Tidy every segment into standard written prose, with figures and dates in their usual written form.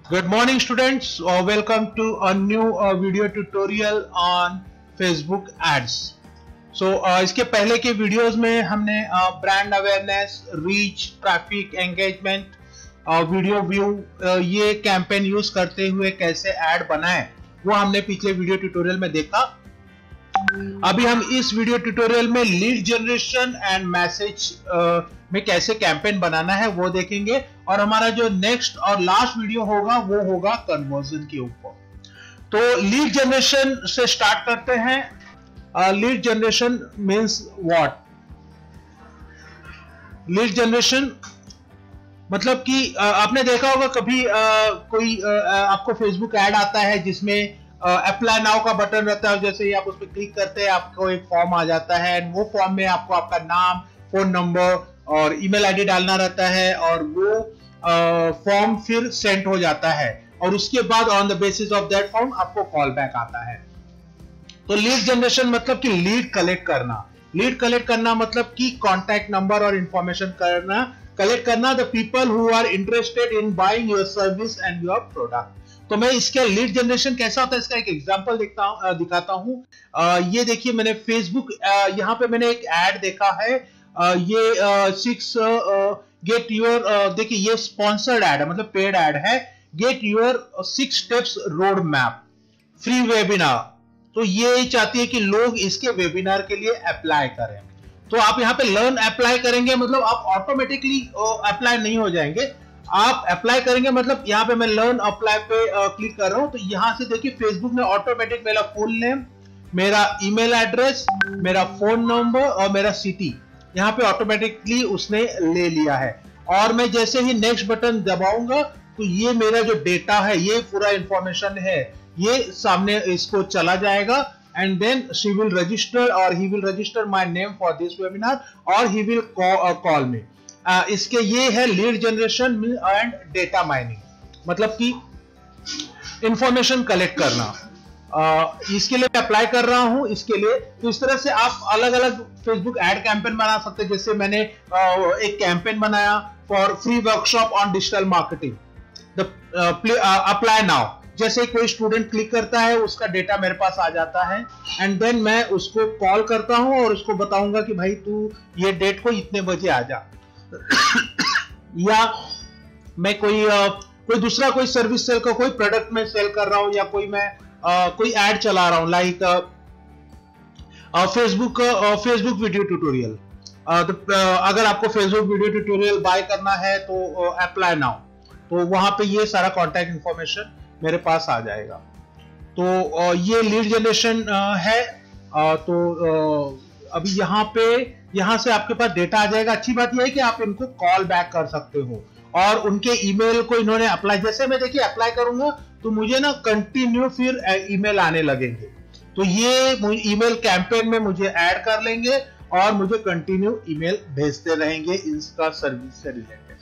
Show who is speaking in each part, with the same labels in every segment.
Speaker 1: Good morning students, welcome to a new video tutorial on Facebook ads. इसके पहले के videos में हमने brand awareness, reach, traffic, engagement, video view ये campaign use करते हुए कैसे ऐड बनाएं वो हमने पिछले वीडियो ट्यूटोरियल में देखा। अभी हम इस वीडियो ट्यूटोरियल में लीड जनरेशन एंड मैसेज में कैसे कैंपेन बनाना है वो देखेंगे और हमारा जो नेक्स्ट और लास्ट वीडियो होगा वो होगा कन्वर्जन के ऊपर। तो लीड जनरेशन से स्टार्ट करते हैं। Lead generation means what? Lead generation मतलब कि आपने देखा होगा कभी कोई आपको फेसबुक ऐड आता है जिसमें अप्लाई नाउ का बटन रहता है, जैसे ही आप उस पर क्लिक करते हैं आपको एक फॉर्म आ जाता है। वो फॉर्म में आपको आपका नाम, फोन नंबर और ईमेल आईडी डालना रहता है और वो फॉर्म फिर सेंड हो जाता है और उसके बाद on the basis of that form आपको कॉल बैक आता है। तो लीड जनरेशन मतलब कि लीड कलेक्ट करना। लीड कलेक्ट करना मतलब कि कॉन्टैक्ट नंबर और इंफॉर्मेशन कलेक्ट करना the people who are interested in buying your service and your product. तो मैं इसका लीड जनरेशन कैसा होता है इसका एक एग्जांपल दिखाता हूं। ये देखिए, मैंने फेसबुक यहाँ पे मैंने एक ऐड देखा है। ये 6 गेट योर, देखिए ये स्पॉन्सर्ड ऐड है, मतलब पेड ऐड है। Get your 6 steps road map free webinar. तो ये चाहती है कि लोग इसके वेबिनार के लिए अप्लाई करें। तो आप यहाँ पे लर्न अप्लाई करेंगे, मतलब आप ऑटोमेटिकली अप्लाई नहीं हो जाएंगे, आप अप्लाई करेंगे। मतलब यहाँ पे मैं लर्न अप्लाई पे क्लिक कर रहा हूं तो यहां से देखिए फेसबुक ने ऑटोमेटिक मेरा फुल नेम, मेरा ईमेल एड्रेस, मेरा फोन नंबर और मेरा सिटी यहाँ पे ऑटोमेटिकली उसने ले लिया है। और मैं जैसे ही नेक्स्ट बटन दबाऊंगा तो ये मेरा जो डेटा है, ये पूरा इंफॉर्मेशन है, ये सामने इसको चला जाएगा and then she will register और he will register my name for this webinar और ही विल कॉल मी। इसके ये है lead generation and data mining, मतलब कि इंफॉर्मेशन कलेक्ट करना। इसके लिए अप्लाई कर रहा हूं इसके लिए। तो इस तरह से आप अलग अलग फेसबुक एड कैंपेन बना सकते हैं। जैसे मैंने एक कैंपेन बनाया for free workshop on digital marketing, apply now. जैसे कोई स्टूडेंट क्लिक करता है उसका डेटा मेरे पास आ जाता है एंड देन मैं उसको कॉल करता हूं और उसको बताऊंगा कि भाई तू ये डेट को इतने बजे आ जा। या मैं कोई दूसरा कोई सर्विस सेल का कोई प्रोडक्ट में सेल कर रहा हूं या कोई ऐड चला रहा हूं, लाइक फेसबुक वीडियो ट्यूटोरियल। अगर आपको फेसबुक वीडियो ट्यूटोरियल बाय करना है तो अप्लाई नाउ, तो वहां पे ये सारा कॉन्टैक्ट इंफॉर्मेशन मेरे पास आ जाएगा। तो ये लीड जनरेशन है। तो अभी यहाँ से आपके पास डेटा आ जाएगा। अच्छी बात यह है कि आप इनको कॉल बैक कर सकते हो और उनके ईमेल को इन्होंने अप्लाई, जैसे मैं देखिए अप्लाई करूंगा तो मुझे ना कंटिन्यू फिर ईमेल आने लगेंगे। तो ये ईमेल कैंपेन में मुझे ऐड कर लेंगे और मुझे कंटिन्यू ईमेल भेजते रहेंगे इसका सर्विस से रिलेटेड।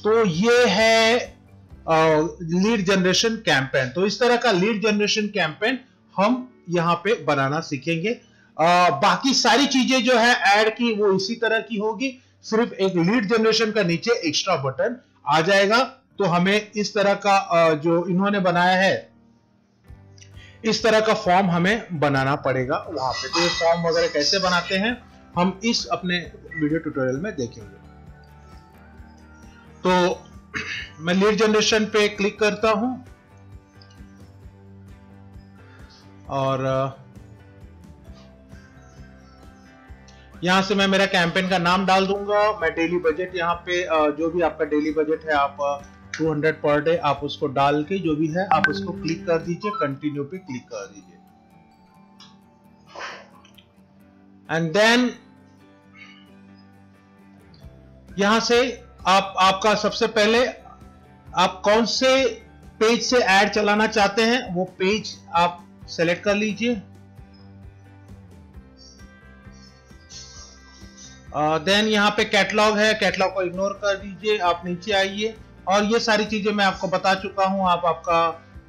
Speaker 1: तो ये है लीड जनरेशन कैंपेन। तो इस तरह का लीड जनरेशन कैंपेन हम यहाँ पे बनाना सीखेंगे। बाकी सारी चीजें जो है ऐड की वो इसी तरह की होगी, सिर्फ एक लीड जनरेशन का नीचे एक्स्ट्रा बटन आ जाएगा। तो हमें इस तरह का जो इन्होंने बनाया है इस तरह का फॉर्म हमें बनाना पड़ेगा वहां पे। तो ये फॉर्म वगैरह कैसे बनाते हैं हम इस अपने वीडियो ट्यूटोरियल में देखेंगे। तो मैं लीड जनरेशन पे क्लिक करता हूं और यहां से मैं मेरा कैंपेन का नाम डाल दूंगा। मैं डेली बजट यहाँ पे जो भी आपका डेली बजट है आप 200 पर डे आप उसको डाल के जो भी है आप उसको क्लिक कर दीजिए, कंटिन्यू पे क्लिक कर दीजिए एंड देन यहां से आपका सबसे पहले आप कौन से पेज से ऐड चलाना चाहते हैं वो पेज आप सेलेक्ट कर लीजिए। देन यहाँ पे कैटलॉग है, कैटलॉग को इग्नोर कर दीजिए। आप नीचे आइए और ये सारी चीजें मैं आपको बता चुका हूं। आप आपका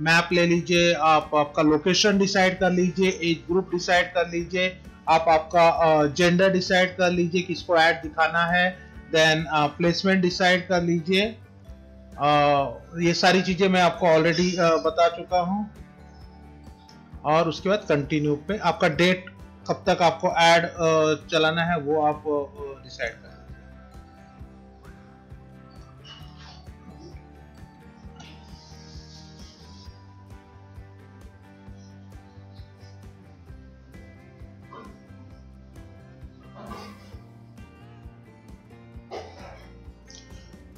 Speaker 1: मैप ले लीजिए, आप आपका लोकेशन डिसाइड कर लीजिए, एज ग्रुप डिसाइड कर लीजिए, आप आपका जेंडर डिसाइड कर लीजिए किसको ऐड दिखाना है, देन प्लेसमेंट डिसाइड कर लीजिए ये सारी चीजें मैं आपको ऑलरेडी बता चुका हूं। और उसके बाद कंटिन्यू पे आपका डेट कब तक आपको ऐड चलाना है वो आप डिसाइड करें।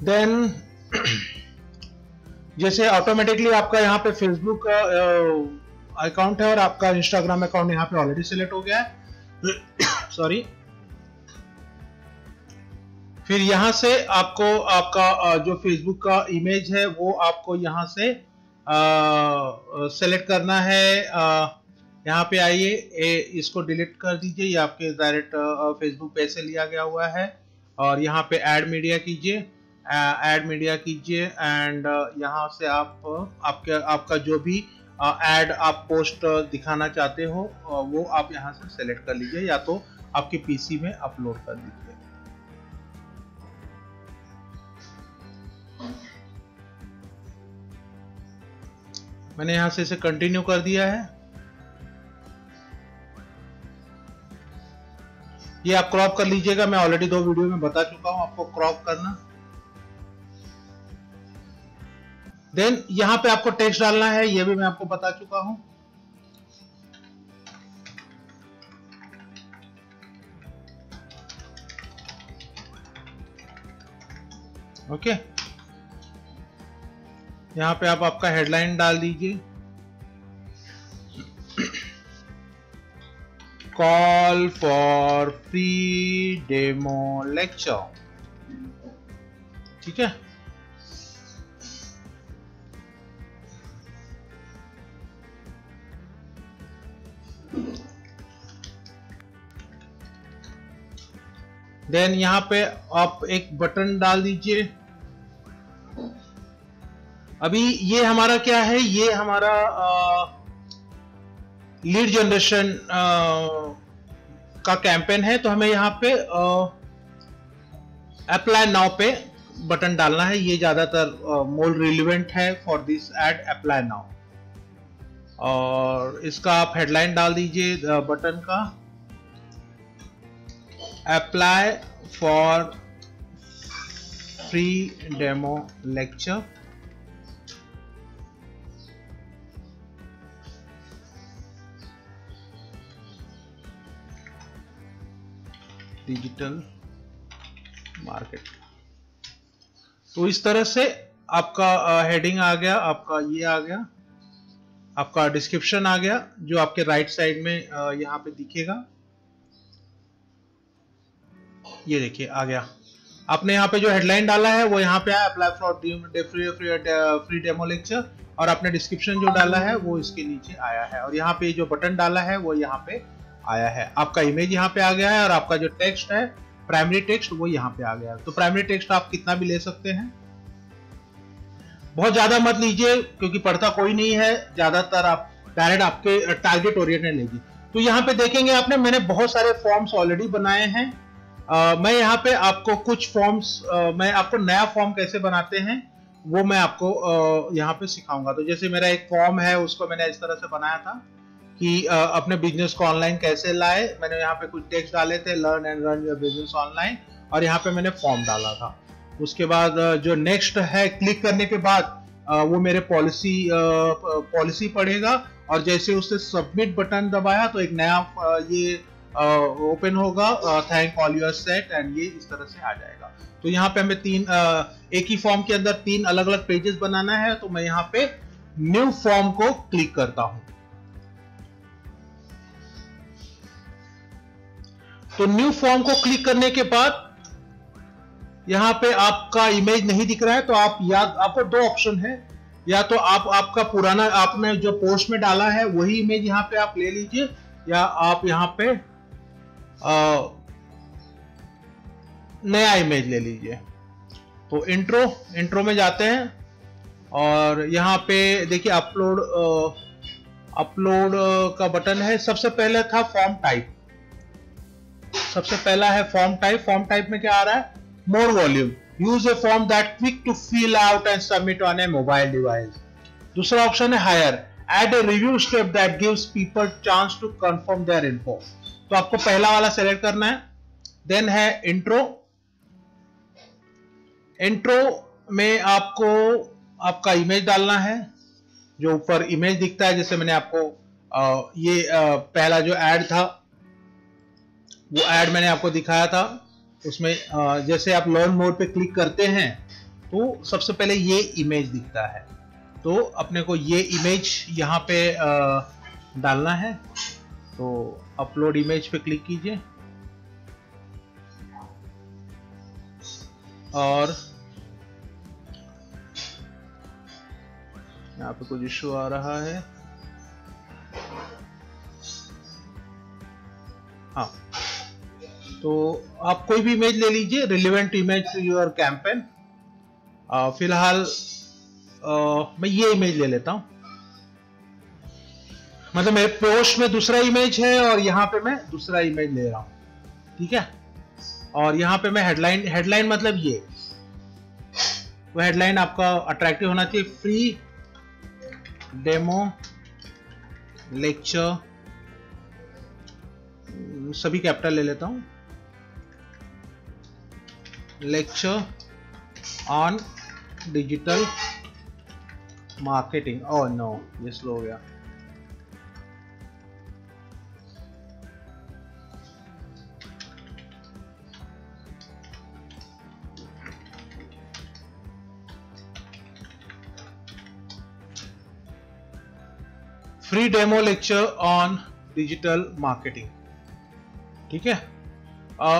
Speaker 1: देन जैसे ऑटोमेटिकली आपका यहाँ पे फेसबुक का अकाउंट है और आपका इंस्टाग्राम अकाउंट यहाँ पे ऑलरेडी सिलेक्ट हो गया है सॉरी। फिर यहाँ से आपको आपका जो फेसबुक का इमेज है वो आपको यहाँ से सेलेक्ट करना है। यहाँ पे आइए, इसको डिलीट कर दीजिए, ये आपके डायरेक्ट फेसबुक पे से लिया गया हुआ है। और यहाँ पे ऐड मीडिया कीजिए, ऐड मीडिया कीजिए एंड यहाँ से आप आपका जो भी ऐड आप पोस्ट दिखाना चाहते हो वो आप यहाँ से सेलेक्ट कर लीजिए, या तो आपके पीसी में अपलोड कर दीजिए। मैंने यहाँ से इसे कंटिन्यू कर दिया है। ये आप क्रॉप कर लीजिएगा, मैं ऑलरेडी 2 वीडियो में बता चुका हूं आपको क्रॉप करना। देन यहां पे आपको टेक्स्ट डालना है, ये भी मैं आपको बता चुका हूं। ओके, यहां पे आप आपका हेडलाइन डाल दीजिए, call for free demo lecture, ठीक है। देन यहां पे आप एक बटन डाल दीजिए। अभी ये हमारा क्या है, ये हमारा लीड जनरेशन का कैंपेन है, तो हमें यहाँ पे अप्लाई नाउ पे बटन डालना है। ये ज्यादातर मोर रिलेवेंट है for this ad, apply now. और इसका आप हेडलाइन डाल दीजिए बटन का, apply for free demo lecture. Digital market. तो इस तरह से आपका हेडिंग आ गया, आपका ये आ गया, आपका डिस्क्रिप्शन आ गया, जो आपके राइट साइड में यहाँ पे दिखेगा। ये देखिए आ गया। आपने यहाँ पे जो हेडलाइन डाला है वो यहाँ पे आया, apply for free demo lecture, और आपने डिस्क्रिप्शन जो डाला है वो इसके नीचे आया है, और यहाँ पे जो बटन डाला है वो यहाँ पे आया है। आपका इमेज यहाँ पे आ गया है, और आपका जो टेक्स्ट है प्राइमरी टेक्स्ट वो यहाँ पे आ गया है। तो प्राइमरी टेक्स्ट आप कितना भी ले सकते हैं, बहुत ज्यादा मत लीजिए क्योंकि पढ़ता कोई नहीं है, ज्यादातर आप डायरेक्ट आपके टारगेट ओरिएंटेड लीजिए। तो यहाँ पे देखेंगे आपने, मैंने बहुत सारे फॉर्म्स ऑलरेडी बनाए हैं। मैं यहाँ पे आपको कुछ फॉर्म्स, मैं आपको नया फॉर्म कैसे बनाते हैं वो मैं आपको यहाँ पे सिखाऊंगा। तो जैसे मेरा एक फॉर्म है, उसको मैंने इस तरह से बनाया था कि अपने बिजनेस को ऑनलाइन कैसे लाए। मैंने यहाँ पे कुछ टेक्स्ट डाले थे, learn and run your business online, और यहाँ पे मैंने फॉर्म डाला था। उसके बाद जो नेक्स्ट है, क्लिक करने के बाद वो मेरे पॉलिसी पढ़ेगा, और जैसे उससे सबमिट बटन दबाया तो एक नया ये ओपन होगा, thank all your set, and ये इस तरह से आ जाएगा। तो यहाँ पे हमें एक ही फॉर्म के अंदर 3 अलग अलग पेजेस बनाना है। तो मैं यहाँ पे न्यू फॉर्म को क्लिक करता हूं। तो न्यू फॉर्म को क्लिक करने के बाद यहाँ पे आपका इमेज नहीं दिख रहा है, तो आपको 2 ऑप्शन है, या तो आपका पुराना आपने जो पोस्ट में डाला है वही इमेज यहाँ पे आप ले लीजिए, या आप यहाँ पे नया इमेज ले लीजिए। तो इंट्रो में जाते हैं, और यहाँ पे देखिए अपलोड का बटन है। सबसे पहले था फॉर्म टाइप, सबसे पहला है फॉर्म टाइप। फॉर्म टाइप में क्या आ रहा है, more volume. Use a form that quick to fill out and submit on a mobile device. दूसरा ऑप्शन है higher, add a review step that gives people chance to confirm their info. तो आपको पहला वाला सेलेक्ट करना है। Then है intro. Intro में आपको आपका इमेज डालना है, जो ऊपर इमेज दिखता है, जैसे मैंने आपको पहला जो ऐड था वो ऐड मैंने आपको दिखाया था, उसमें जैसे आप लर्न मोड पे क्लिक करते हैं तो सबसे पहले ये इमेज दिखता है। तो अपने को ये इमेज यहाँ पे डालना है। तो अपलोड इमेज पे क्लिक कीजिए और यहाँ पे कुछ इश्यू आ रहा है। हाँ, तो आप कोई भी इमेज ले लीजिए, relevant image to your campaign. फिलहाल मैं ये इमेज ले लेता हूं, मतलब मेरे पोस्ट में दूसरा इमेज है और यहाँ पे मैं दूसरा इमेज ले रहा हूं, ठीक है। और यहाँ पे मैं हेडलाइन मतलब ये वो हेडलाइन आपका अट्रैक्टिव होना चाहिए, फ्री डेमो लेक्चर, सभी कैपिटल ले लेता हूं, lecture on digital marketing. Oh no, ये स्लो हो गया। Free demo lecture on digital marketing, ठीक है।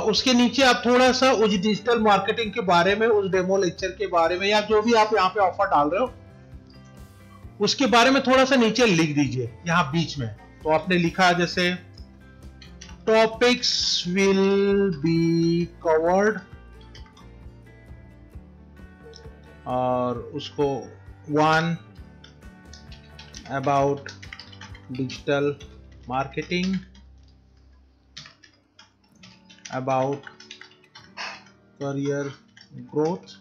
Speaker 1: उसके नीचे आप थोड़ा सा उस डिजिटल मार्केटिंग के बारे में, उस डेमो लेक्चर के बारे में, या जो भी आप यहाँ पे ऑफर डाल रहे हो उसके बारे में थोड़ा सा नीचे लिख दीजिए यहाँ बीच में। तो आपने लिखा जैसे टॉपिक्स विल बी कवर्ड, और उसको 1 about digital marketing, about career growth,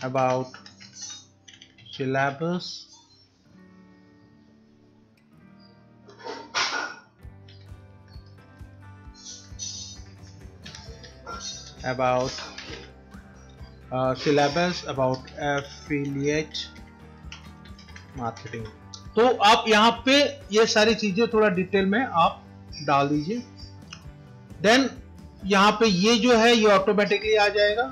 Speaker 1: about syllabus, about syllabus, about affiliate marketing। तो आप यहाँ पे ये सारी चीजें थोड़ा डिटेल में आप डाल दीजिए। देन यहाँ पे ये जो है ये ऑटोमेटिकली आ जाएगा।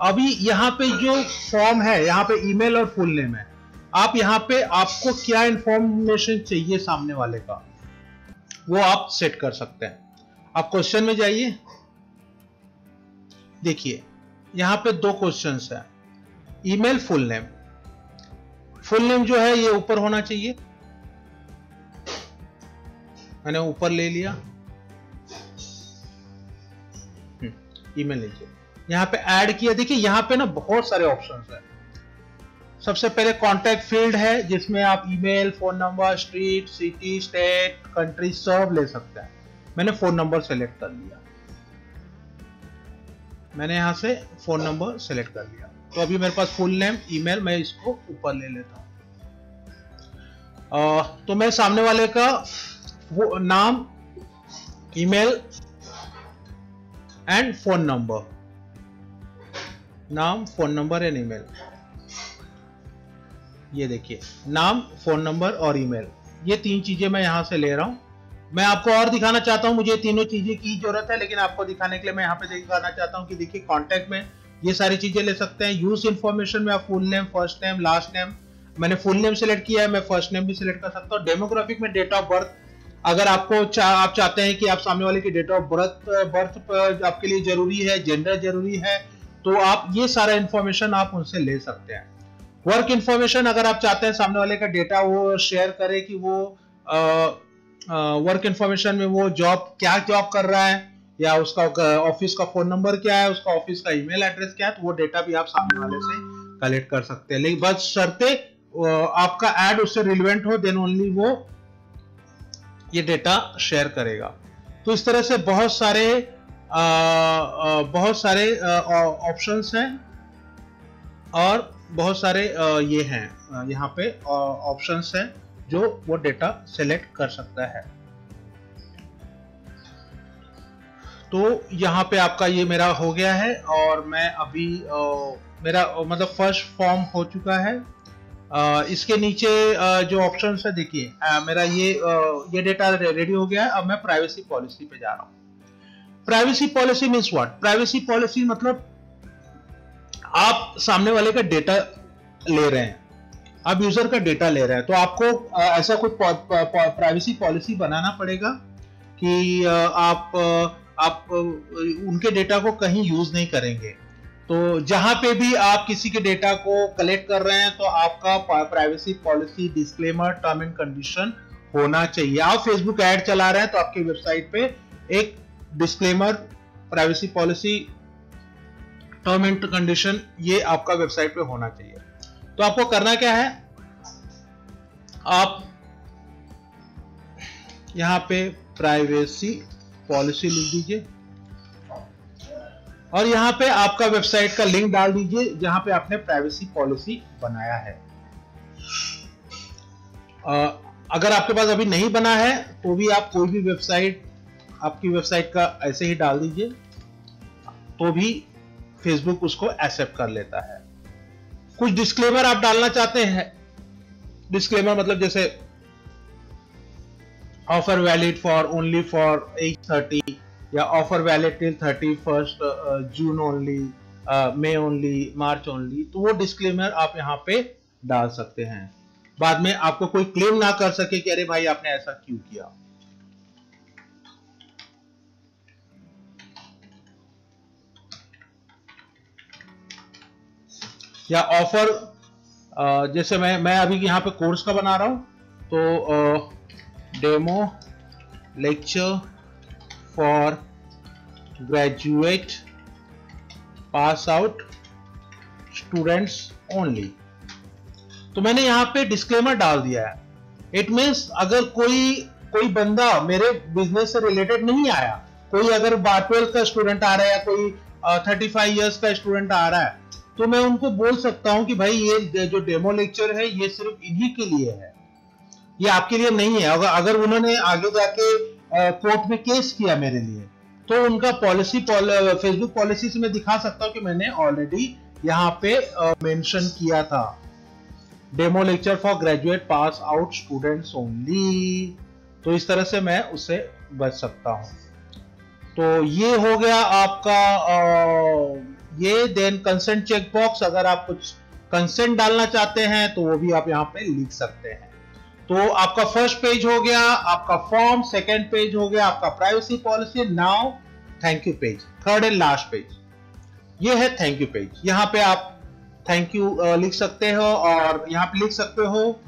Speaker 1: अभी यहाँ पे जो फॉर्म है, यहाँ पे ईमेल और फुल नेम है, आप यहाँ पे आपको क्या इंफॉर्मेशन चाहिए सामने वाले का वो आप सेट कर सकते हैं। आप क्वेश्चन में जाइए, देखिए यहाँ पे 2 क्वेश्चंस है, email full name. Full name जो है ये ऊपर होना चाहिए, मैंने ऊपर ले लिया। ईमेल लीजिए, यहाँ पे ऐड किया। देखिए यहाँ पे ना बहुत सारे ऑप्शंस हैं। सबसे पहले कॉन्टैक्ट फील्ड है जिसमें आप email, phone number, street, city, state, country सब ले सकते हैं। मैंने फोन नंबर सेलेक्ट कर लिया, मैंने यहाँ से फोन नंबर सेलेक्ट कर लिया। तो अभी मेरे पास फुल नेम, ईमेल, मैं इसको ऊपर ले लेता हूँ। तो मैं सामने वाले का वो नाम, ईमेल एंड फोन नंबर, नाम, फोन नंबर एंड ईमेल, ये देखिए नाम, फोन नंबर और ईमेल, ये 3 चीजें मैं यहां से ले रहा हूं। मैं आपको और दिखाना चाहता हूं, मुझे तीनों चीजें की जरूरत है, लेकिन आपको दिखाने के लिए मैं यहाँ पे दिखाना चाहता हूं कि देखिए कॉन्टैक्ट में ये सारी चीजें ले सकते हैं। यूज इन्फॉर्मेशन में आप full name, first name, last name, मैंने फुल नेम सिलेक्ट किया है, मैं फर्स्ट नेम भी सिलेक्ट कर सकता हूँ। डेमोग्राफिक में डेट ऑफ बर्थ, अगर आपको आप चाहते हैं कि आप सामने वाले की डेट ऑफ बर्थ आपके लिए जरूरी है, जेंडर जरूरी है, तो आप ये सारा इंफॉर्मेशन आप उनसे ले सकते हैं। वर्क इंफॉर्मेशन, अगर आप चाहते हैं सामने वाले का डेटा वो शेयर करे कि वो वर्क इंफॉर्मेशन में वो क्या जॉब कर रहा है, या उसका ऑफिस का फोन नंबर क्या है, उसका ऑफिस का ईमेल एड्रेस क्या है, तो वो डेटा भी आप सामने वाले से कलेक्ट कर सकते हैं। लेकिन बस शर्ते आपका ऐड उससे रिलेवेंट हो, देन ओनली वो ये डेटा शेयर करेगा। तो इस तरह से बहुत सारे बहुत सारे ऑप्शंस हैं और बहुत सारे ये हैं यहाँ पे ऑप्शंस हैं जो वो डेटा सेलेक्ट कर सकता है। तो यहाँ पे आपका ये मेरा हो गया है और मैं अभी मेरा मतलब फर्स्ट फॉर्म हो चुका है। इसके नीचे जो ऑप्शंस है देखिए, मेरा ये डेटा रेडी हो गया है। अब मैं प्राइवेसी पॉलिसी पे जा रहा हूँ। Privacy policy means what? Privacy policy मतलब आप सामने वाले का डेटा ले रहे हैं, आप यूजर का डेटा ले रहे हैं, तो आपको ऐसा कुछ प्राइवेसी पॉलिसी बनाना पड़ेगा कि आप उनके डेटा को कहीं यूज नहीं करेंगे। तो जहां पे भी आप किसी के डेटा को कलेक्ट कर रहे हैं तो आपका privacy policy, disclaimer, term and condition होना चाहिए। आप फेसबुक ऐड चला रहे हैं तो आपकी वेबसाइट पे एक disclaimer, privacy policy, term and condition ये आपका वेबसाइट पे होना चाहिए। तो आपको करना क्या है, आप यहां पे प्राइवेसी पॉलिसी लिख दीजिए और यहां पे आपका वेबसाइट का लिंक डाल दीजिए जहां पे आपने प्राइवेसी पॉलिसी बनाया है। अगर आपके पास अभी नहीं बना है तो भी आप कोई भी वेबसाइट, आपकी वेबसाइट का ऐसे ही डाल दीजिए तो भी फेसबुक उसको एक्सेप्ट कर लेता है। कुछ डिस्क्लेमर आप डालना चाहते हैं, डिस्क्लेमर मतलब जैसे offer valid for only for age 30 या offer valid till 31 June only, May only, March only, तो वो डिस्क्लेमर आप यहाँ पे डाल सकते हैं। बाद में आपको कोई क्लेम ना कर सके कि अरे भाई आपने ऐसा क्यों किया। या ऑफर, जैसे मैं अभी यहाँ पे कोर्स का बना रहा हूं तो demo lecture for graduate pass out students only, तो मैंने यहाँ पे डिस्क्लेमर डाल दिया है। इट मीन्स अगर कोई बंदा मेरे बिजनेस से रिलेटेड नहीं आया, कोई अगर 12th का स्टूडेंट आ रहा है या कोई 35 इयर्स का स्टूडेंट आ रहा है, तो मैं उनको बोल सकता हूं कि भाई ये जो डेमो लेक्चर है ये सिर्फ इन्हीं के लिए है, ये आपके लिए नहीं है। अगर उन्होंने आगे जाके कोर्ट में केस किया मेरे लिए तो उनका पॉलिसी फेसबुक पॉलिसी से मैं दिखा सकता हूं कि मैंने ऑलरेडी यहाँ पे मेंशन किया था, demo lecture for graduate pass out students only. तो इस तरह से मैं उससे बच सकता हूं। तो ये हो गया आपका ये। देन कंसेंट चेक बॉक्स, अगर आप कुछ कंसेंट डालना चाहते हैं तो वो भी आप यहाँ पे लिख सकते हैं। तो आपका फर्स्ट पेज हो गया, आपका फॉर्म, सेकंड पेज हो गया आपका privacy policy. Now thank you page, third and last page ये है थैंक यू पेज। यहाँ पे आप थैंक यू लिख सकते हो और यहाँ पे लिख सकते हो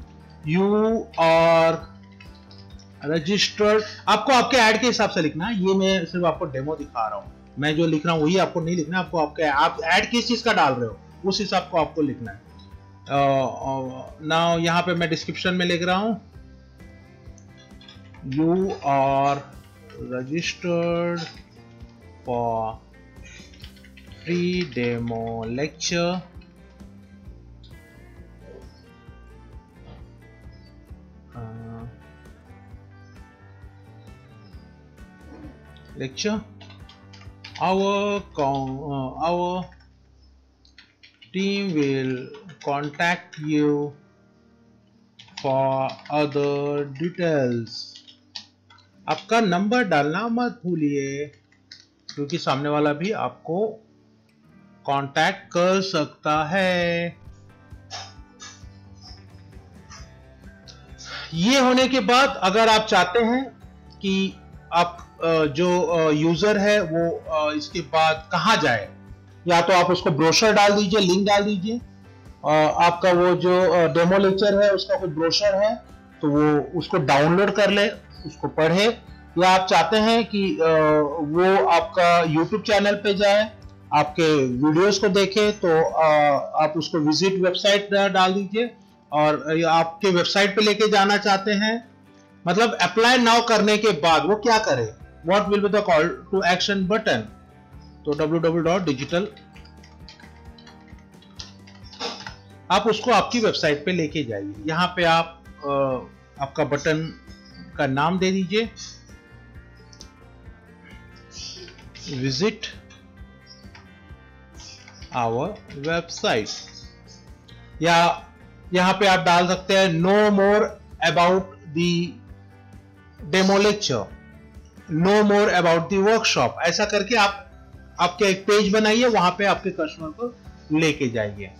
Speaker 1: यू आर रजिस्टर्ड। आपको आपके ऐड के हिसाब से लिखना है, ये मैं सिर्फ आपको डेमो दिखा रहा हूँ, मैं जो लिख रहा हूँ वही आपको नहीं लिखना। आपको आप ऐड किस चीज का डाल रहे हो उस हिसाब को आपको लिखना है। नाउ यहाँ पे मैं डिस्क्रिप्शन में लिख रहा हूँ you are registered for free demo lecture our team will contact you for other details। आपका नंबर डालना मत भूलिए क्योंकि सामने वाला भी आपको कांटेक्ट कर सकता है। ये होने के बाद अगर आप चाहते हैं कि आप जो यूजर है वो इसके बाद कहाँ जाए, या तो आप उसको ब्रोशर डाल दीजिए, लिंक डाल दीजिए। आपका वो जो डेमो लेक्चर है उसका कुछ ब्रोशर है तो वो उसको डाउनलोड कर ले, उसको पढ़े। या आप चाहते हैं कि वो आपका यूट्यूब चैनल पे जाए, आपके वीडियोस को देखे, तो आप उसको विजिट वेबसाइट डाल दीजिए। और आपके वेबसाइट पे लेके जाना चाहते हैं, मतलब अप्लाई नाउ करने के बाद वो क्या करे, what will be the call to action button. तो www.digital आप उसको आपकी वेबसाइट पे लेके जाइए। यहाँ पे आप आपका बटन का नाम दे दीजिए, विजिट आवर वेबसाइट, या यहाँ पे आप डाल सकते हैं know more about the demo lecture, know more about the workshop. ऐसा करके आप आपके एक पेज बनाइए, वहां पे आपके कस्टमर को लेके जाइए।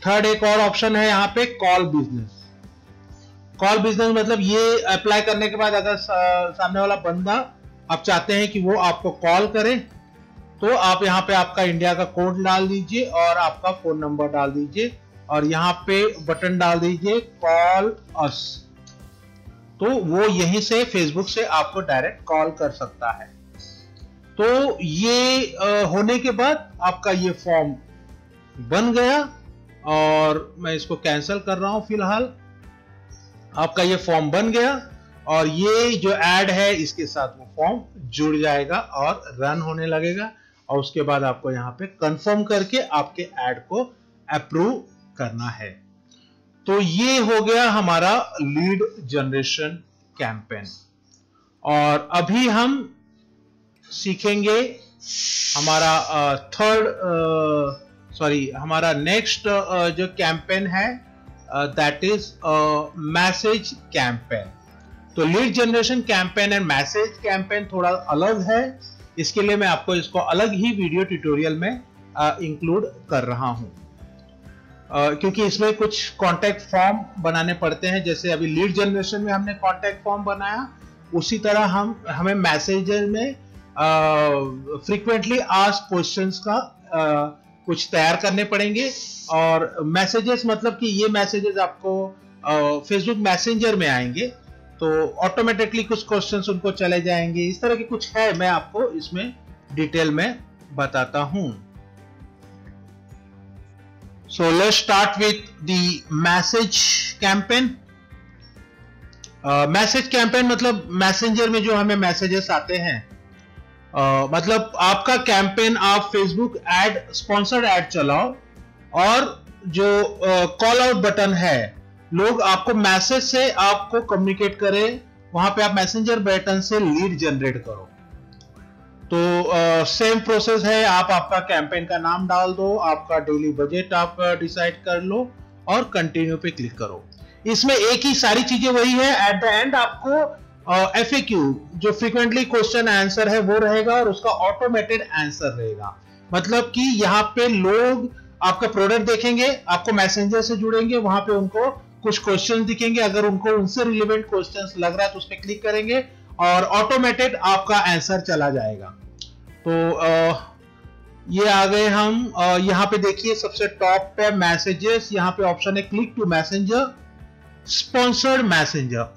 Speaker 1: थर्ड एक और ऑप्शन है यहाँ पे, कॉल बिजनेस। कॉल बिजनेस मतलब ये अप्लाई करने के बाद अगर सामने वाला बंदा आप चाहते हैं कि वो आपको कॉल करे, तो आप यहाँ पे आपका इंडिया का कोड डाल दीजिए और आपका फोन नंबर डाल दीजिए और यहाँ पे बटन डाल दीजिए कॉल अस, तो वो यहीं से फेसबुक से आपको डायरेक्ट कॉल कर सकता है। तो ये होने के बाद आपका ये फॉर्म बन गया और मैं इसको कैंसिल कर रहा हूं फिलहाल। आपका ये फॉर्म बन गया और ये जो ऐड है इसके साथ वो फॉर्म जुड़ जाएगा और रन होने लगेगा और उसके बाद आपको यहाँ पे कंफर्म करके आपके ऐड को अप्रूव करना है। तो ये हो गया हमारा लीड जनरेशन कैंपेन। और अभी हम सीखेंगे हमारा हमारा नेक्स्ट जो कैंपेन है, दैट इज मैसेज कैंपेन। तो lead generation campaign and message campaign थोड़ा अलग है, इसके लिए मैं आपको इसको अलग ही वीडियो ट्यूटोरियल में इंक्लूड कर रहा हूं, क्योंकि इसमें कुछ कॉन्टैक्ट फॉर्म बनाने पड़ते हैं। जैसे अभी लीड जनरेशन में हमने कॉन्टैक्ट फॉर्म बनाया, उसी तरह हमें मैसेजेस में फ्रीक्वेंटली आस्क्ड क्वेश्चंस का कुछ तैयार करने पड़ेंगे। और मैसेजेस मतलब कि ये मैसेजेस आपको फेसबुक मैसेंजर में आएंगे, तो ऑटोमेटिकली कुछ क्वेश्चंस उनको चले जाएंगे। इस तरह की कुछ है, मैं आपको इसमें डिटेल में बताता हूं। So let's start with the message campaign. Message campaign मतलब मैसेंजर में जो हमें मैसेजेस आते हैं, मतलब आपका कैंपेन आप फेसबुक एड स्पॉन्सर्ड एड चलाओ और जो कॉल आउट बटन है, लोग आपको मैसेज से आपको कम्युनिकेट करें, वहां पे आप मैसेंजर बटन से लीड जनरेट करो। तो सेम प्रोसेस है, आप आपका कैंपेन का नाम डाल दो, आपका डेली बजट आप डिसाइड कर लो और कंटिन्यू पे क्लिक करो। इसमें एक ही सारी चीजें वही है, एट द एंड आपको FAQ जो फ्रीक्वेंटली क्वेश्चन आंसर है वो रहेगा और उसका ऑटोमेटेड आंसर रहेगा। मतलब कि यहाँ पे लोग आपका प्रोडक्ट देखेंगे, आपको मैसेंजर से जुड़ेंगे, वहां पे उनको कुछ क्वेश्चन दिखेंगे, अगर उनको उनसे रिलेवेंट क्वेश्चंस लग रहा है तो उस पर क्लिक करेंगे और ऑटोमेटेड आपका आंसर चला जाएगा। तो ये आ गए हम। यहाँ पे देखिए सबसे टॉप पे मैसेजेस, यहाँ पे ऑप्शन है click to messenger, sponsored messenger.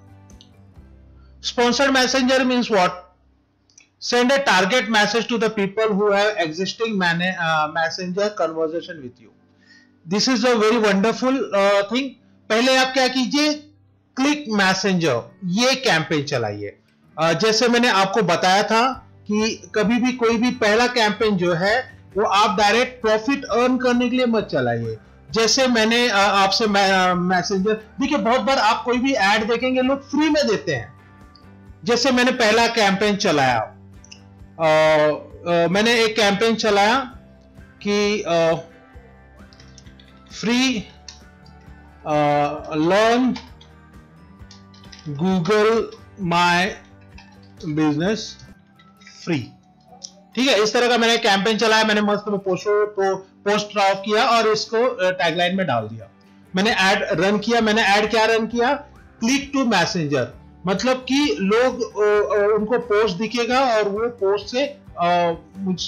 Speaker 1: Sponsored messenger means what? Send a target message to the people who have existing messenger conversation with you. This is a very wonderful thing. पहले आप क्या कीजिए, click messenger ये campaign चलाइए। जैसे मैंने आपको बताया था कि कभी भी कोई भी पहला कैंपेन जो है वो आप डायरेक्ट प्रॉफिट अर्न करने के लिए मत चलाइए। जैसे मैंने आपसे मैसेंजर, देखिए बहुत बार आप कोई भी ऐड देखेंगे लोग फ्री में देते हैं। जैसे मैंने पहला कैंपेन चलाया, मैंने एक कैंपेन चलाया कि free learn Google my business free, ठीक है। इस तरह का मैंने कैंपेन चलाया, मैंने मस्त में पोस्ट ड्राफ्ट किया और इसको टैगलाइन में डाल दिया। मैंने ऐड रन किया। मैंने ऐड क्या रन किया, क्लिक टू मैसेंजर, मतलब कि लोग उनको पोस्ट दिखेगा और वो पोस्ट से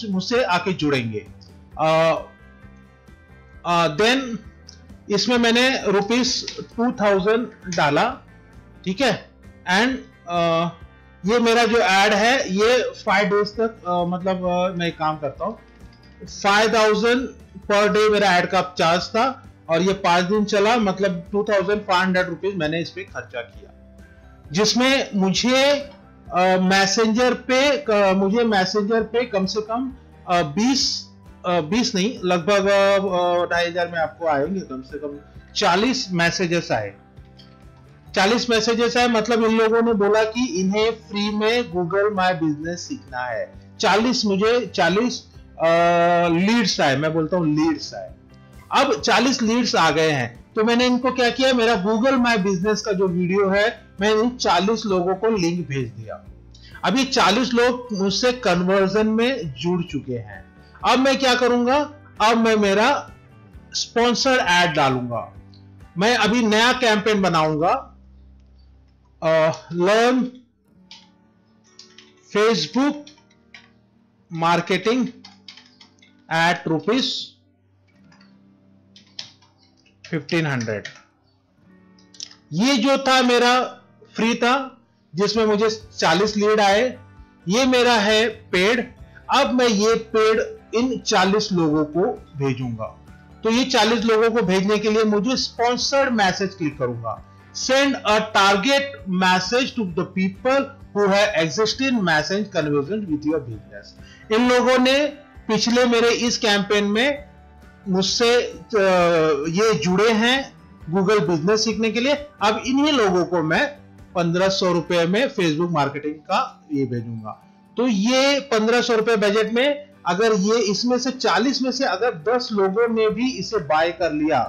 Speaker 1: मुझसे आके जुड़ेंगे। देन इसमें मैंने ₹2000 डाला, ठीक है। एंड ये मेरा जो ऐड है ये 5 डेज तक मतलब मैं काम करता हूँ। 5000 पर डे मेरा ऐड का चार्ज था और ये 5 दिन चला, मतलब 2500 रुपीज मैंने इस पे खर्चा किया, जिसमें मुझे मैसेंजर पे कम से कम 20 नहीं, लगभग 2,500 में आपको आएंगे, कम से कम 40 मैसेजेस आए। 40 मैसेजेस आए, मतलब इन लोगों ने बोला कि इन्हें फ्री में गूगल माय बिजनेस सीखना है। 40 लीड्स आए, मैं बोलता हूँ लीड्स आए। अब 40 लीड्स आ गए हैं, तो मैंने इनको क्या किया, मेरा गूगल माय बिजनेस का जो वीडियो है, मैंने इन 40 लोगों को लिंक भेज दिया। अभी 40 लोग मुझसे कन्वर्जन में जुड़ चुके हैं। अब मैं क्या करूंगा, अब मैं मेरा स्पॉन्सर्ड ऐड डालूंगा। मैं अभी नया कैंपेन बनाऊंगा, लर्न फेसबुक मार्केटिंग एट ₹1500। ये जो था मेरा फ्री था, जिसमें मुझे 40 लीड आए, ये मेरा है पेड। अब मैं ये पेड इन 40 लोगों को भेजूंगा। तो ये 40 लोगों को भेजने के लिए मुझे स्पॉन्सर्ड मैसेज क्लिक करूंगा। Send a target message to the people who have existing message conversion with your business. इन लोगों ने पिछले मेरे इस कैंपेन में मुझसे ये जुड़े हैं गूगल बिजनेस सीखने के लिए। अब इन्हीं लोगों को मैं 1500 रुपए में फेसबुक मार्केटिंग का ये भेजूंगा। तो ये 1500 रुपए बजट में, अगर ये इसमें से 40 में से अगर 10 लोगों ने भी इसे बाय कर लिया,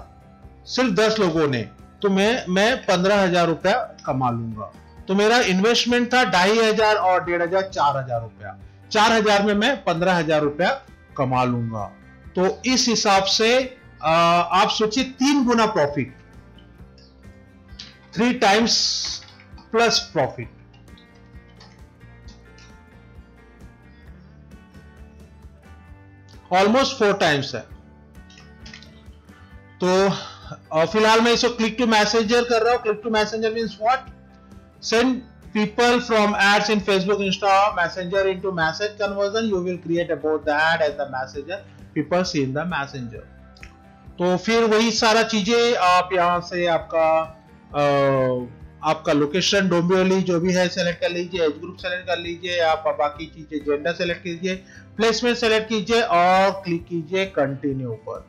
Speaker 1: सिर्फ 10 लोगों ने, तो मैं 15,000 रुपया कमा लूंगा। तो मेरा इन्वेस्टमेंट था 2,500 और 1,500, 4,000 रुपया। 4,000 में मैं 15,000 रुपया कमा लूंगा। तो इस हिसाब से आप सोचिए 3 गुना profit, 3 times plus profit. Almost 4 times है। तो फिलहाल मैं इसको क्लिक टू मैसेंजर कर रहा हूं। Click to messenger means what? Send people from ads in Facebook, Insta, Messenger into message conversion. You will create about the ad as the messenger. People see in the messenger. तो फिर वही सारा चीजें आप यहाँ से आपका लोकेशन डोंबिवली जो भी है सेलेक्ट कर लीजिए, एज ग्रुप सेलेक्ट कर लीजिए, आप बाकी चीजें जेंडर सेलेक्ट कीजिए, प्लेसमेंट सेलेक्ट कीजिए और क्लिक कीजिए कंटिन्यू पर।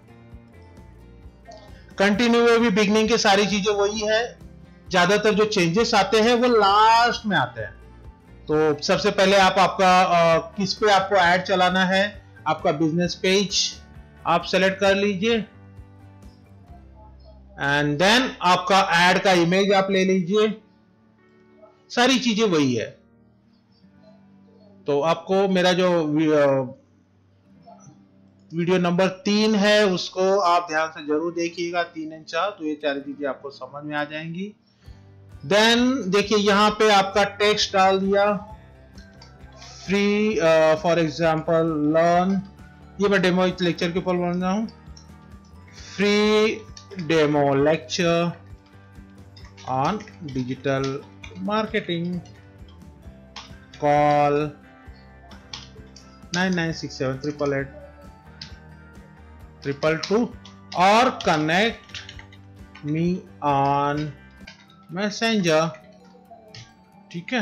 Speaker 1: कंटिन्यू में भी बिगनिंग की सारी चीजें वही है। ज्यादातर जो चेंजेस आते हैं वो लास्ट में आते हैं। तो सबसे पहले आपका किस पे आपको ऐड चलाना है, आपका बिजनेस पेज आप सेलेक्ट कर लीजिए एंड देन आपका ऐड का इमेज आप ले लीजिए। सारी चीजें वही है। तो आपको मेरा जो वीडियो नंबर 3 है उसको आप ध्यान से जरूर देखिएगा, 3 और 4, तो ये सारी चीजें आपको समझ में आ जाएंगी। देन देखिए यहाँ पे आपका टेक्स्ट डाल दिया, फ्री फॉर एग्जांपल लर्न, ये मैं डेमो लेक्चर के ऊपर बोल रहा हूँ, free demo lecture on digital marketing, call 9967 888 और कनेक्ट मी ऑन मैसेंजर। ठीक है,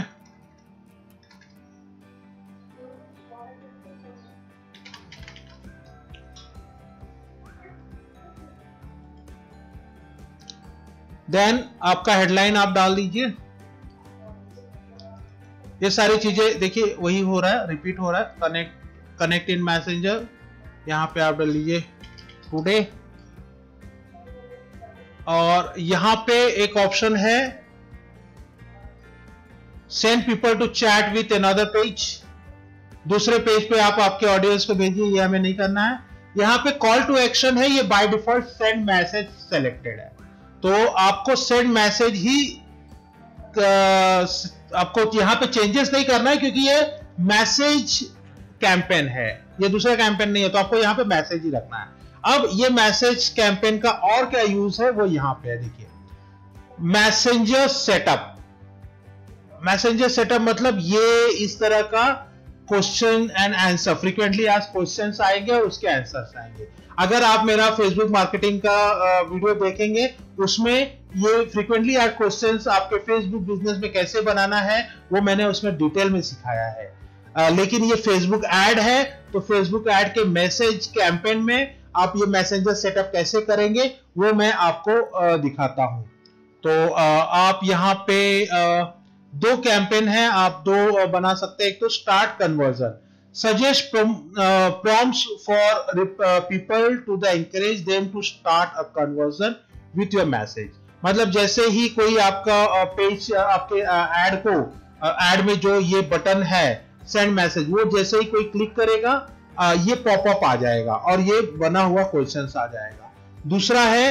Speaker 1: देन आपका हेडलाइन आप डाल दीजिए। ये सारी चीजें देखिए वही हो रहा है, रिपीट हो रहा है। कनेक्ट इन मैसेंजर, यहां पे आप डाल लीजिए टुडे, और यहां पे एक ऑप्शन है send people to chat with another page. दूसरे पेज पे आप आपके ऑडियंस को भेजिए, ये हमें नहीं करना है। यहां पे कॉल टू एक्शन है, ये by default send message selected है, तो आपको सेंड मैसेज ही आपको यहां पे चेंजेस नहीं करना है, क्योंकि ये मैसेज कैंपेन है, ये दूसरा कैंपेन नहीं है, तो आपको यहां पे मैसेज ही रखना है। अब ये मैसेज कैंपेन का और क्या यूज है वो यहां पे है, देखिए मैसेंजर सेटअप। मैसेंजर सेटअप मतलब ये इस तरह का क्वेश्चन एंड आंसर, फ्रीक्वेंटली आज क्वेश्चंस आएंगे और उसके आंसर्स आएंगे। अगर आप मेरा फेसबुक मार्केटिंग का वीडियो देखेंगे, उसमें ये फ्रीक्वेंटली आज क्वेश्चंस आपके फेसबुक बिजनेस में कैसे बनाना है वो मैंने उसमें डिटेल में सिखाया है। लेकिन ये फेसबुक ऐड है, तो फेसबुक ऐड के मैसेज कैंपेन में आप ये मैसेंजर सेटअप कैसे करेंगे वो मैं आपको दिखाता हूं। तो आप यहाँ पे दो कैंपेन है, आप दो बना सकते हैं। एक तो start conversion, suggest prompts for people to the encourage them to start a conversion with your message। मतलब जैसे ही कोई आपका पेज आपके ऐड को ऐड में जो ये बटन है सेंड मैसेज, वो जैसे ही कोई क्लिक करेगा ये पॉपअप आ जाएगा और ये बना हुआ क्वेश्चंस आ जाएगा। दूसरा है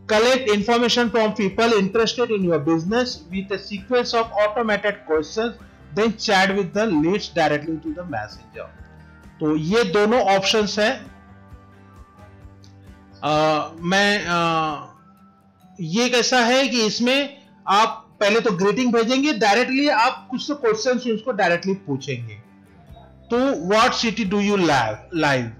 Speaker 1: collect information from people interested in your business with a sequence of automated questions, then chat with the leads directly to the messenger। तो ये दोनों ऑप्शंस हैं। ये कैसा है कि इसमें आप पहले तो ग्रीटिंग भेजेंगे, डायरेक्टली आप कुछ तो क्वेश्चंस उसको डायरेक्टली पूछेंगे। तो what city do you live,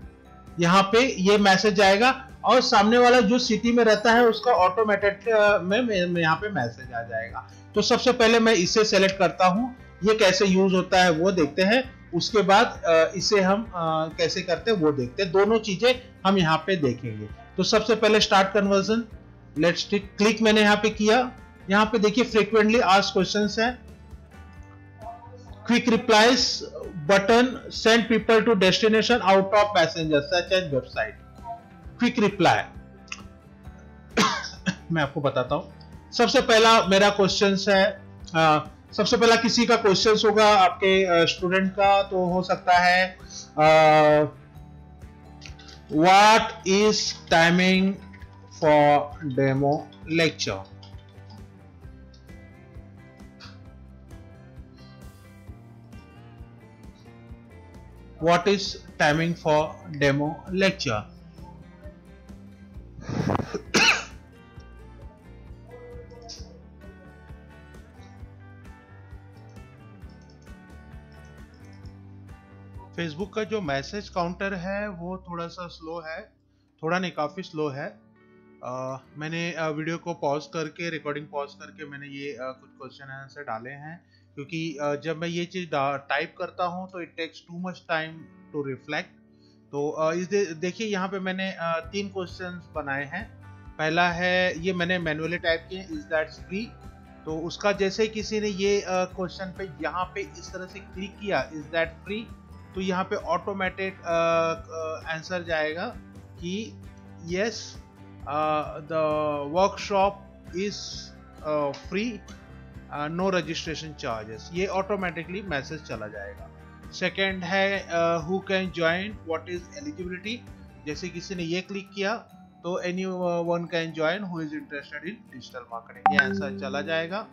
Speaker 1: यहाँ पे ये मैसेज आएगा और सामने वाला जो सिटी में रहता है उसका ऑटोमेटेड में यहाँ पे मैसेज आ जाएगा। तो सबसे पहले मैं इसे सेलेक्ट करता हूँ, ये कैसे यूज होता है वो देखते हैं, उसके बाद इसे हम कैसे करते हैं वो देखते हैं। दोनों चीजें हम यहाँ पे देखेंगे। तो सबसे पहले स्टार्ट कन्वर्जन, लेट्स क्लिक मैंने यहाँ पे किया। यहाँ पे देखिए फ्रीक्वेंटली आस्क्ड क्वेश्चंस है, quick replies button send people to destination out of messenger such as website. Quick reply मैं आपको बताता हूं। सबसे पहला मेरा क्वेश्चन है, सबसे पहला किसी का क्वेश्चन होगा आपके स्टूडेंट का, तो हो सकता है what is timing for demo lecture. What is timing for demo lecture. Facebook का जो मैसेज काउंटर है वो थोड़ा सा स्लो है, थोड़ा नहीं काफ़ी स्लो है। मैंने वीडियो को पॉज करके, रिकॉर्डिंग पॉज करके मैंने ये कुछ क्वेश्चन आंसर डाले हैं, क्योंकि जब मैं ये चीज़ टाइप करता हूँ तो it takes too much time to reflect. तो देखिए यहाँ पे मैंने 3 क्वेश्चन बनाए हैं। पहला है, ये मैंने मैनुअली टाइप किए, इज दैट फ्री। तो उसका जैसे ही किसी ने ये क्वेश्चन पे यहाँ पे इस तरह से क्लिक किया, इज दैट फ्री, तो यहाँ पे ऑटोमेटेड आंसर जाएगा कि yes the workshop is free, no registration charges. ये ऑटोमेटिकली मैसेज चला जाएगा। सेकंड है who can join, what is eligibility. जैसे किसी ने ये क्लिक किया तो anyone can join who is interested in digital marketing, ये आंसर चला जाएगा।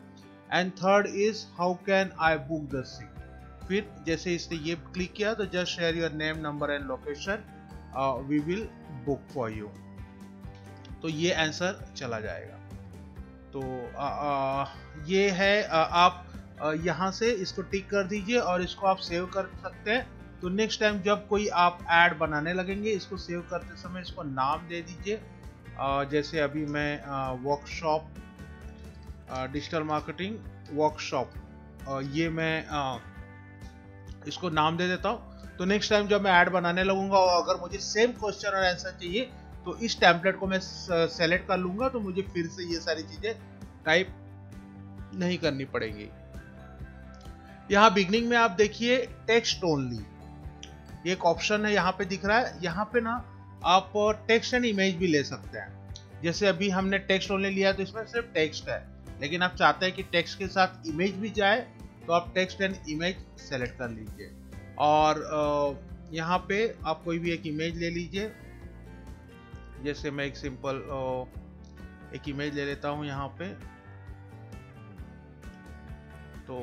Speaker 1: And third is how can I book the seat. फिर जैसे इसने ये क्लिक किया तो just share your name, number and location, we will book for you. तो ये आंसर चला जाएगा। तो ये है, आप यहाँ से इसको टिक कर दीजिए और इसको आप सेव कर सकते हैं। तो नेक्स्ट टाइम जब कोई आप ऐड बनाने लगेंगे, इसको सेव करते समय इसको नाम दे दीजिए। जैसे अभी मैं वर्कशॉप, डिजिटल मार्केटिंग वर्कशॉप, ये मैं इसको नाम दे देता हूँ। तो नेक्स्ट टाइम जब मैं ऐड बनाने लगूंगा और अगर मुझे सेम क्वेश्चन और आंसर चाहिए तो इस टेम्पलेट को मैं सेलेक्ट कर लूंगा, तो मुझे फिर से ये सारी चीजें टाइप नहीं करनी पड़ेंगी। यहाँ बिगनिंग में आप देखिए टेक्स्ट ओनली, एक ऑप्शन है यहाँ पे दिख रहा है। यहाँ पे ना आप टेक्स्ट एंड इमेज भी ले सकते हैं। जैसे अभी हमने टेक्स्ट ओनली लिया तो इसमें सिर्फ टेक्स्ट है, लेकिन आप चाहते हैं कि टेक्स्ट के साथ इमेज भी जाए तो आप टेक्स्ट एंड इमेज सेलेक्ट कर लीजिए। और यहाँ पे आप कोई भी एक इमेज ले लीजिए। जैसे मैं एक सिंपल एक इमेज ले लेता हूँ यहाँ पे। तो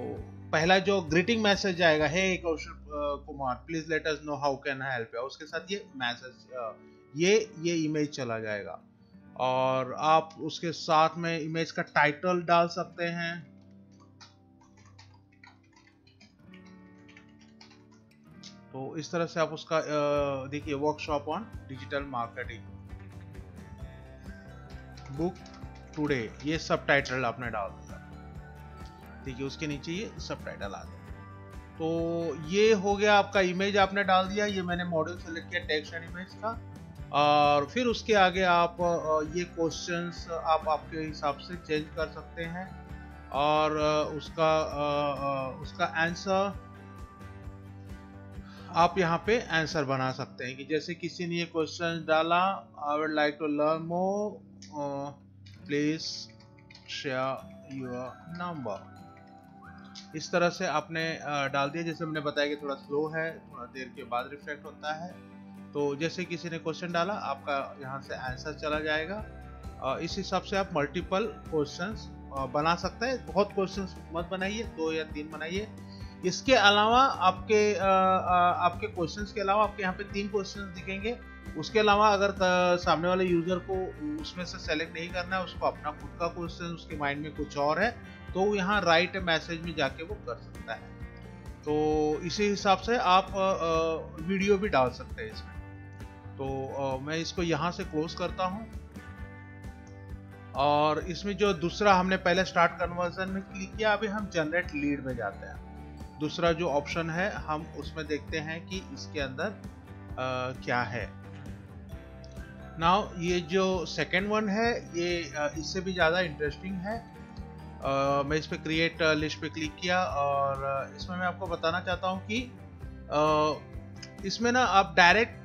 Speaker 1: पहला जो ग्रीटिंग मैसेज आएगा, hey Kaushal Kumar please let us know how can I help you, उसके साथ ये मैसेज, ये इमेज चला जाएगा। और आप उसके साथ में इमेज का टाइटल डाल सकते हैं। तो इस तरह से आप उसका देखिए, workshop on digital marketing book today, ये सब टाइटल आपने डाल दिया। देखिए उसके नीचे ये सब टाइटल आ गया। तो ये हो गया आपका, इमेज आपने डाल दिया, ये मैंने मॉड्यूल सेलेक्ट किया टेक्स्ट एंड इमेज का। और फिर उसके आगे आप ये क्वेश्चंस आप आपके हिसाब से चेंज कर सकते हैं और उसका आंसर आप यहाँ पे आंसर बना सकते हैं। कि जैसे किसी ने ये क्वेश्चन डाला, I would like to learn more, please share your number. इस तरह से आपने डाल दिया। जैसे मैंने बताया कि थोड़ा स्लो है, थोड़ा देर के बाद रिफ्लेक्ट होता है। तो जैसे किसी ने क्वेश्चन डाला, आपका यहाँ से आंसर चला जाएगा। इस हिसाब से आप मल्टीपल क्वेश्चंस बना सकते हैं। बहुत क्वेश्चंस मत बनाइए, 2 या 3 बनाइए। इसके अलावा आपके क्वेश्चंस के अलावा आपके यहाँ पे 3 क्वेश्चंस दिखेंगे। उसके अलावा अगर सामने वाले यूजर को उसमें से सेलेक्ट नहीं करना है, उसको अपना खुद का क्वेश्चन, उसके माइंड में कुछ और है, तो यहाँ राइट मैसेज में जाके वो कर सकता है। तो इसी हिसाब से आप वीडियो भी डाल सकते हैं इसमें। तो मैं इसको यहाँ से क्लोज करता हूँ। और इसमें जो दूसरा हमने पहले स्टार्ट कन्वर्जन में क्लिक किया, अभी हम जनरेट लीड में जाते हैं। दूसरा जो ऑप्शन है हम उसमें देखते हैं कि इसके अंदर क्या है। नाउ ये जो सेकेंड वन है, ये इससे भी ज़्यादा इंटरेस्टिंग है। मैं इस पे क्रिएट लिस्ट पे क्लिक किया और इसमें मैं आपको बताना चाहता हूँ कि इसमें ना आप डायरेक्ट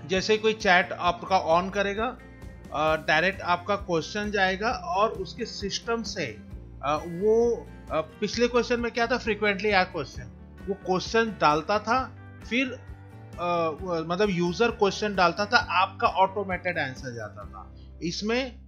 Speaker 1: जैसे कोई चैट आपका ऑन करेगा, डायरेक्ट आपका क्वेश्चन जाएगा और उसके सिस्टम से वो पिछले क्वेश्चन में क्या था, फ्रीक्वेंटली आस्क्ड क्वेश्चन, वो क्वेश्चन डालता था, फिर मतलब यूजर क्वेश्चन डालता था, आपका ऑटोमेटेड आंसर जाता था। इसमें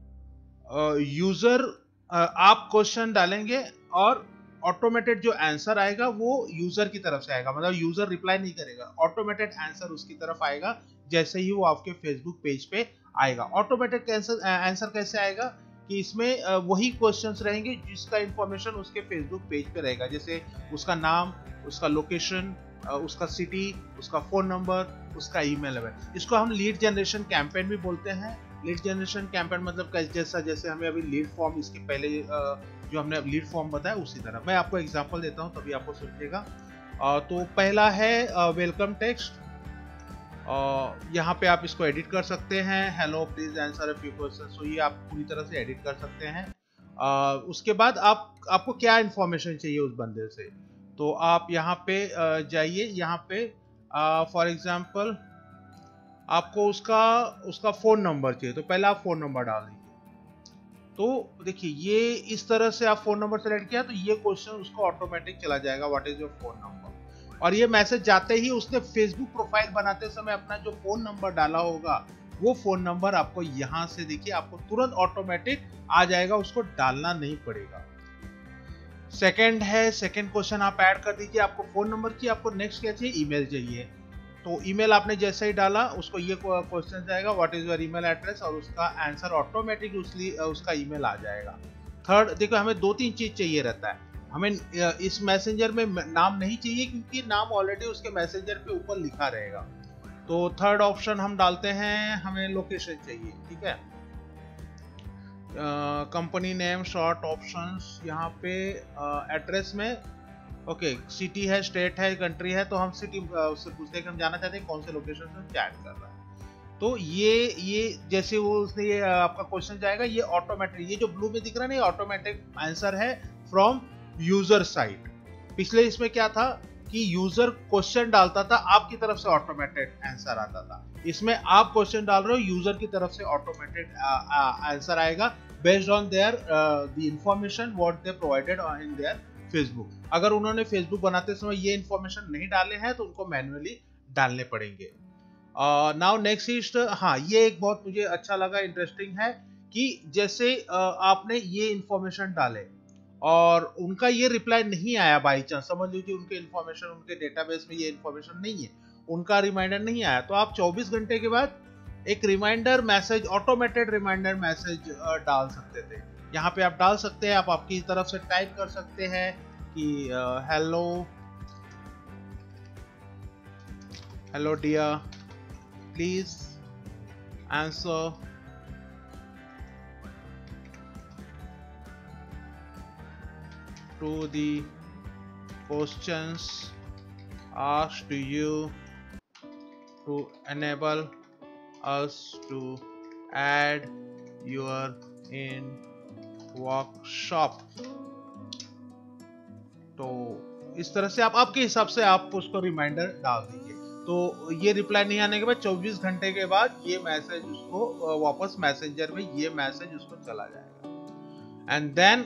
Speaker 1: यूजर आप क्वेश्चन डालेंगे और ऑटोमेटेड जो आंसर आएगा वो यूजर की तरफ से आएगा। मतलब यूजर रिप्लाई नहीं करेगा, ऑटोमेटेड आंसर उसकी तरफ आएगा जैसे ही वो आपके फेसबुक पेज पे आएगा। ऑटोमेटेड आंसर कैसे आएगा कि इसमें वही क्वेश्चंस रहेंगे जिसका इंफॉर्मेशन उसके फेसबुक पेज पे रहेगा। जैसे उसका नाम, उसका लोकेशन, उसका सिटी, उसका फोन नंबर, उसका ईमेल है। इसको हम लीड जनरेशन कैंपेन भी बोलते हैं। लीड जनरेशन कैंपेन मतलब जैसे हमें अभी लीड फॉर्म, इसके पहले जो हमने लीड फॉर्म बताया उसी तरह। मैं आपको एग्जांपल देता हूं तभी आपको समझेगा। तो पहला है वेलकम टेक्स्ट। यहाँ पे आप इसको एडिट कर सकते हैं, hello please answer a few questions. तो ये आप पूरी तरह से एडिट कर सकते हैं। उसके बाद आपको क्या इंफॉर्मेशन चाहिए उस बंदे से, तो आप यहाँ पे जाइए। यहाँ पे फॉर एग्जांपल आपको उसका फोन नंबर चाहिए, तो पहले आप फोन नंबर डाल दीजिए। तो देखिए ये इस तरह से आप फोन नंबर सेलेक्ट किया तो ये क्वेश्चन उसको ऑटोमेटिक चला जाएगा, what is your phone number. और ये मैसेज जाते ही उसने फेसबुक प्रोफाइल बनाते समय अपना जो फोन नंबर डाला होगा वो फोन नंबर आपको यहाँ से देखिए आपको तुरंत ऑटोमेटिक आ जाएगा, उसको डालना नहीं पड़ेगा। सेकंड है, सेकंड क्वेश्चन आप ऐड कर दीजिए। आपको फोन नंबर चाहिए, आपको नेक्स्ट क्या चाहिए, ईमेल चाहिए। तो ईमेल आपने जैसे ही डाला उसको ये क्वेश्चन जाएगा, what is your email address, और उसका आंसर ऑटोमेटिक उसका ईमेल आ जाएगा। थर्ड देखो, हमें 2-3 चीज चाहिए रहता है। हमें इस मैसेंजर में नाम नहीं चाहिए क्योंकि नाम ऑलरेडी उसके मैसेंजर पे ऊपर लिखा रहेगा। तो थर्ड ऑप्शन हम डालते हैं, हमें लोकेशन चाहिए, ठीक है। कंपनी नेम, शॉर्ट ऑप्शंस, यहाँ पे एड्रेस में ओके, सिटी है, स्टेट है, कंट्री है, तो हम सिटी उससे पूछते हैं कि हम जानना चाहते हैं कौन से लोकेशन से चैट कर रहा है। तो ये जैसे वो उसने ये आपका क्वेश्चन जाएगा, ये ऑटोमेटिक, ये जो ब्लू में दिख रहा है ना, ये ऑटोमेटिक आंसर है फ्रॉम यूजर साइड। पिछले इसमें क्या था कि यूजर क्वेश्चन डालता था, आपकी तरफ से ऑटोमेटेड आंसर आता था। इसमें आप क्वेश्चन डाल रहे हो, यूजर की तरफ से ऑटोमेटेड आंसर आएगा based on their the information what they provided in their Facebook. अगर उन्होंने फेसबुक बनाते समय ये इंफॉर्मेशन नहीं डाले हैं तो उनको मैन्युअली डालने पड़ेंगे। नाउ नेक्स्ट इज, हाँ ये एक बहुत मुझे अच्छा लगा, इंटरेस्टिंग है कि जैसे आपने ये इंफॉर्मेशन डाले और उनका ये रिप्लाई नहीं आया, बाई चांस समझ लीजिए उनके इंफॉर्मेशन, उनके डेटाबेस में ये इंफॉर्मेशन नहीं है, उनका रिमाइंडर नहीं आया, तो आप 24 घंटे के बाद एक reminder message, automated reminder message डाल सकते थे। यहाँ पे आप डाल सकते हैं, आप आपकी तरफ से टाइप कर सकते हैं कि hello dear, please answer to the questions asked to you to enable us to add your in workshop। तो इस तरह से आप आपके हिसाब से आप उसको रिमाइंडर डाल दीजिए। तो ये रिप्लाई नहीं आने के बाद 24 घंटे के बाद ये मैसेज उसको वापस मैसेंजर में ये मैसेज उसको चला जाएगा। एंड देन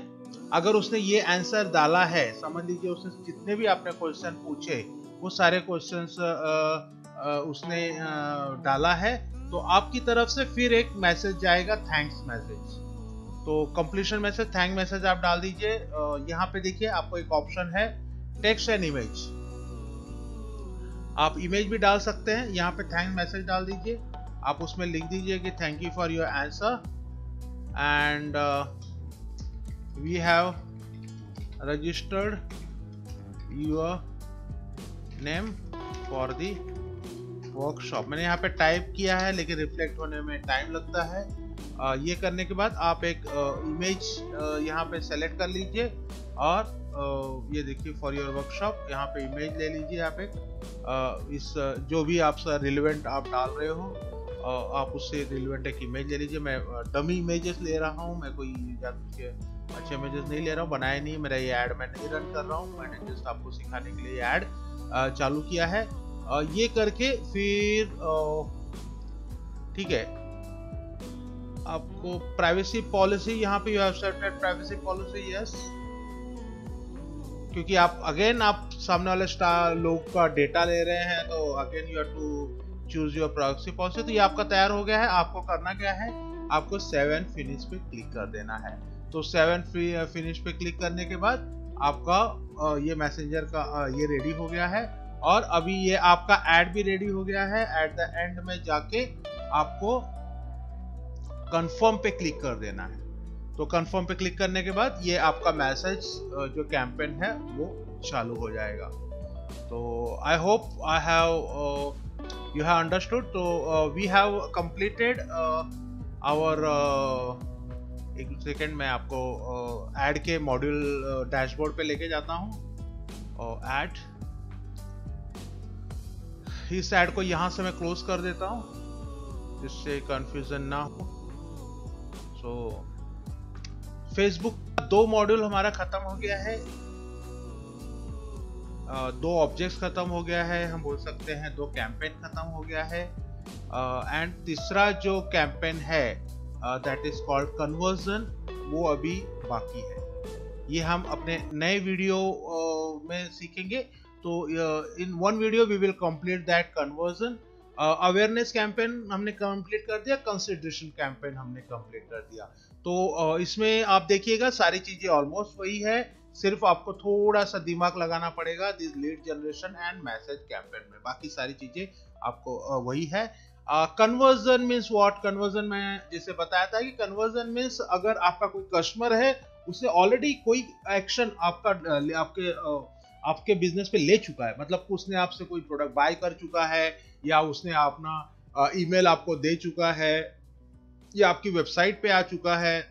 Speaker 1: अगर उसने ये आंसर डाला है, समझ लीजिए उसने जितने भी आपने क्वेश्चन पूछे वो सारे क्वेश्चंस उसने डाला है, तो आपकी तरफ से फिर एक मैसेज जाएगा, थैंक्स मैसेज। तो कंप्लीशन मैसेज, थैंक मैसेज आप डाल दीजिए। यहाँ पे देखिए आपको एक ऑप्शन है टेक्स्ट एंड इमेज, आप इमेज भी डाल सकते हैं। यहाँ पे थैंक मैसेज डाल दीजिए, आप उसमें लिख दीजिए कि thank you for your answer and we have registered your name for the workshop. मैंने यहाँ पे टाइप किया है लेकिन रिफ्लेक्ट होने में टाइम लगता है। ये करने के बाद आप एक इमेज यहाँ पे सेलेक्ट कर लीजिए और ये देखिए फॉर योर वर्कशॉप, यहाँ पे इमेज ले लीजिए आप एक इस जो भी आप रिलेवेंट आप डाल रहे हो आप उससे रिलेवेंट एक इमेज ले लीजिए। मैं डमी इमेजेस ले रहा हूँ, मैं कोई अच्छे इमेजेस नहीं ले रहा हूँ, बनाए नहीं, मेरा ये ऐड मैं नहीं रन कर रहा हूँ, मैंने जस्ट आपको सिखाने के लिए ऐड चालू किया है। ये करके फिर ठीक है, आपको प्राइवेसी पॉलिसी यहाँ पे you have settled privacy policy, yes, क्योंकि आप अगेन आप सामने वाले लोग का डेटा ले रहे हैं, तो again you have to choose your privacy policy. तो ये आपका तैयार हो गया है। आपको करना क्या है, आपको 7 फिनिश पे क्लिक कर देना है। तो 7 फिनिश पे क्लिक करने के बाद आपका ये मैसेंजर का ये रेडी हो गया है और अभी ये आपका ऐड भी रेडी हो गया है। एट द एंड में जाके आपको कंफर्म पे क्लिक कर देना है। तो कंफर्म पे क्लिक करने के बाद ये आपका मैसेज जो कैंपेन है वो चालू हो जाएगा। तो I hope I have you have understood. तो वी हैव कंप्लीटेड आवर एक सेकेंड मैं आपको ऐड के मॉड्यूल डैशबोर्ड पे लेके जाता हूँ। ऐड, इस ऐड को यहाँ से मैं क्लोज कर देता हूँ जिससे कंफ्यूजन ना हो। सो फेसबुक का 2 मॉड्यूल हमारा खत्म हो गया है, 2 ऑब्जेक्ट्स खत्म हो गया है, हम बोल सकते हैं 2 कैंपेन खत्म हो गया है। एंड तीसरा जो कैंपेन है दैट इज कॉल्ड कन्वर्जन, वो अभी बाकी है। ये हम अपने नए वीडियो में सीखेंगे। तो in 1 video we will complete that conversion. Awareness campaign हमने कंप्लीट कर दिया, कंसिडरेशन कैंपेन हमने कंप्लीट कर दिया। तो इसमें आप देखिएगा सारी चीजें ऑलमोस्ट वही है, सिर्फ आपको थोड़ा सा दिमाग लगाना पड़ेगा this lead generation and message campaign में, बाकी सारी चीजें आपको वही है। Conversion means what? कन्वर्जन में जैसे बताया था कि कन्वर्जन मीन्स अगर आपका कोई कस्टमर है, उसने ऑलरेडी कोई एक्शन आपके बिजनेस पे ले चुका है, मतलब उसने आपसे कोई प्रोडक्ट बाय कर चुका है या उसने अपना ईमेल आपको दे चुका है या आपकी वेबसाइट पे आ चुका है,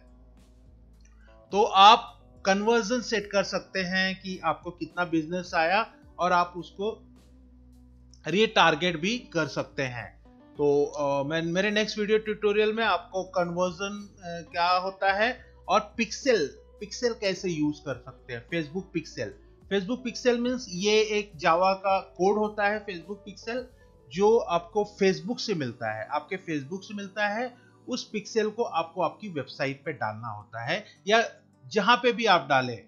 Speaker 1: तो आप कन्वर्जन सेट कर सकते हैं कि आपको कितना बिजनेस आया और आप उसको रीटारगेट भी कर सकते हैं। तो मैं मेरे नेक्स्ट वीडियो ट्यूटोरियल में आपको कन्वर्जन क्या होता है और पिक्सेल कैसे यूज कर सकते हैं। फेसबुक पिक्सेल मींस ये एक जावा का कोड होता है, फेसबुक पिक्सेल, जो आपको फेसबुक से मिलता है, आपके फेसबुक से मिलता है। उस पिक्सेल को आपको आपकी वेबसाइट पे डालना होता है या जहां पे भी आप डालें,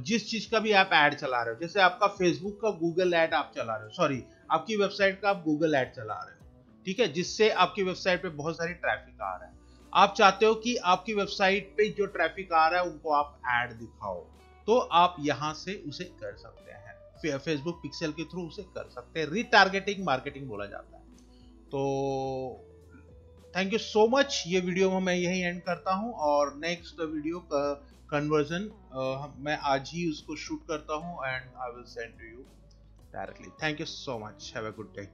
Speaker 1: जिस चीज का भी आप ऐड चला रहे हो, जैसे आपका फेसबुक का गूगल ऐड आप चला रहे हो, सॉरी आपकी वेबसाइट का आप गूगल ऐड चला रहे हो, ठीक है, जिससे आपकी वेबसाइट पे बहुत सारी ट्रैफिक आ रहा है। आप चाहते हो कि आपकी वेबसाइट पे जो ट्रैफिक आ रहा है उनको आप ऐड दिखाओ, तो आप यहां से उसे कर सकते हैं, फेसबुक पिक्सेल के थ्रू उसे कर सकते हैं। रीटारगेटिंग मार्केटिंग बोला जाता है। तो थैंक यू सो मच। ये वीडियो मैं यही एंड करता हूं और नेक्स्ट वीडियो का कन्वर्जन मैं आज ही उसको शूट करता हूं and I will send to you directly. Thank you so much, have a good day.